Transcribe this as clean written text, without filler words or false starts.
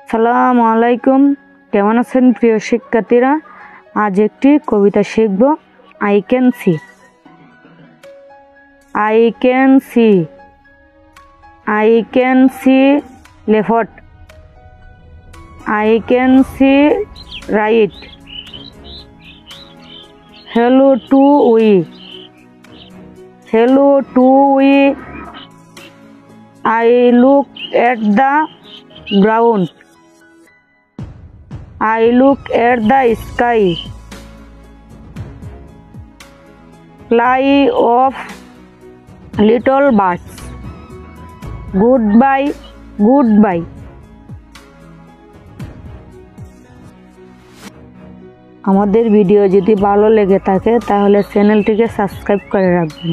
আসসালামু আলাইকুম, কেমন আছেন প্রিয় শিক্ষার্থীরা? আজ একটি কবিতা শিখব। I can see. I can see. I can see left. I can see right. Hello to we. Hello to we. I look at the ground. I look at the sky. Fly off little birds. Goodbye, goodbye. আমাদের video যদি ভালো লেগে থাকে তাহলে চ্যানেলটিকে subscribe করে রাখবেন।